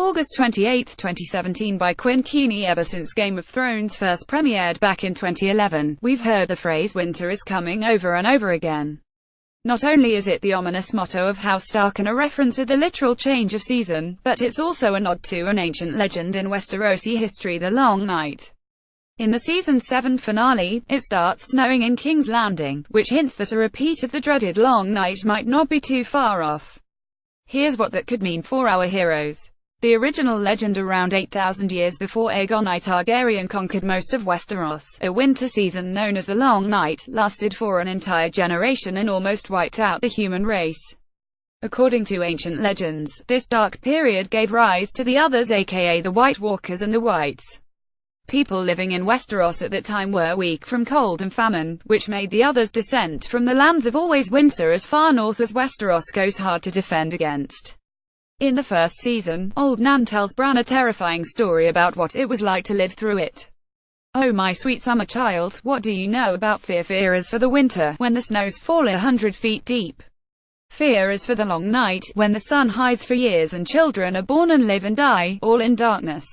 August 28, 2017 by Quinn Keeney. Ever since Game of Thrones first premiered back in 2011, we've heard the phrase "winter is coming" over and over again. Not only is it the ominous motto of House Stark and a reference to the literal change of season, but it's also a nod to an ancient legend in Westerosi history, the Long Night. In the Season 7 finale, it starts snowing in King's Landing, which hints that a repeat of the dreaded Long Night might not be too far off. Here's what that could mean for our heroes. The original legend, around 8,000 years before Aegon I Targaryen conquered most of Westeros, a winter season known as the Long Night, lasted for an entire generation and almost wiped out the human race. According to ancient legends, this dark period gave rise to the Others, aka the White Walkers and the Whites. People living in Westeros at that time were weak from cold and famine, which made the Others' descent from the lands of always winter as far north as Westeros goes hard to defend against. In the first season, Old Nan tells Bran a terrifying story about what it was like to live through it. "Oh my sweet summer child, what do you know about fear? Fear is for the winter, when the snows fall 100 feet deep. Fear is for the long night, when the sun hides for years and children are born and live and die, all in darkness.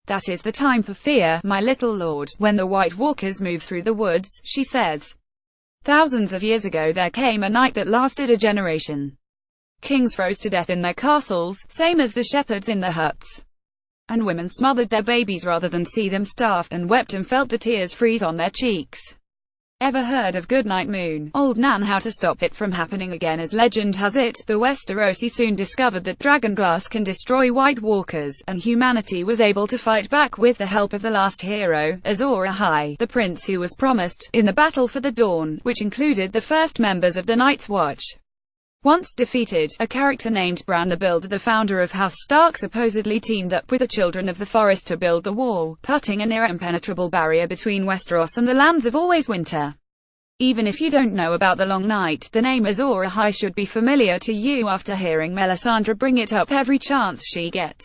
That is the time for fear, my little lord, when the White Walkers move through the woods," she says. "Thousands of years ago there came a night that lasted a generation. Kings froze to death in their castles, same as the shepherds in their huts. And women smothered their babies rather than see them starve, and wept and felt the tears freeze on their cheeks. Ever heard of Goodnight Moon, Old Nan? How to stop it from happening again? As legend has it, the Westerosi soon discovered that dragonglass can destroy White Walkers, and humanity was able to fight back with the help of the last hero, Azor Ahai, the prince who was promised, in the Battle for the Dawn, which included the first members of the Night's Watch. Once defeated, a character named Bran the Builder, the founder of House Stark, supposedly teamed up with the Children of the Forest to build the wall, putting a near-impenetrable barrier between Westeros and the lands of always winter. Even if you don't know about the Long Night, the name Azor Ahai should be familiar to you after hearing Melisandre bring it up every chance she gets.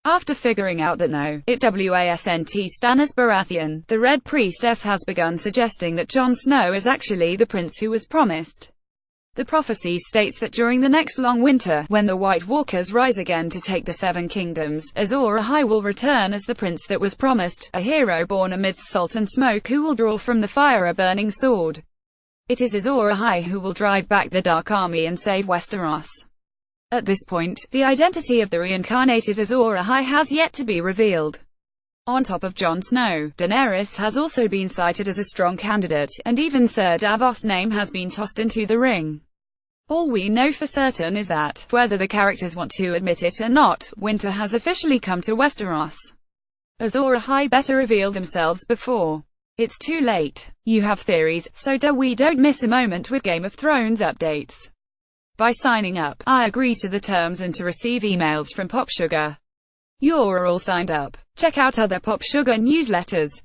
After figuring out that no, it wasn't Stannis Baratheon, the Red Priestess has begun suggesting that Jon Snow is actually the prince who was promised. The prophecy states that during the next long winter, when the White Walkers rise again to take the Seven Kingdoms, Azor Ahai will return as the prince that was promised, a hero born amidst salt and smoke who will draw from the fire a burning sword. It is Azor Ahai who will drive back the Dark Army and save Westeros. At this point, the identity of the reincarnated Azor Ahai has yet to be revealed. On top of Jon Snow, Daenerys has also been cited as a strong candidate, and even Ser Davos' name has been tossed into the ring. All we know for certain is that, whether the characters want to admit it or not, winter has officially come to Westeros. Azor Ahai better reveal themselves before it's too late. You have theories, so don't miss a moment with Game of Thrones updates. By signing up, I agree to the terms and to receive emails from PopSugar. You're all signed up. Check out other PopSugar newsletters.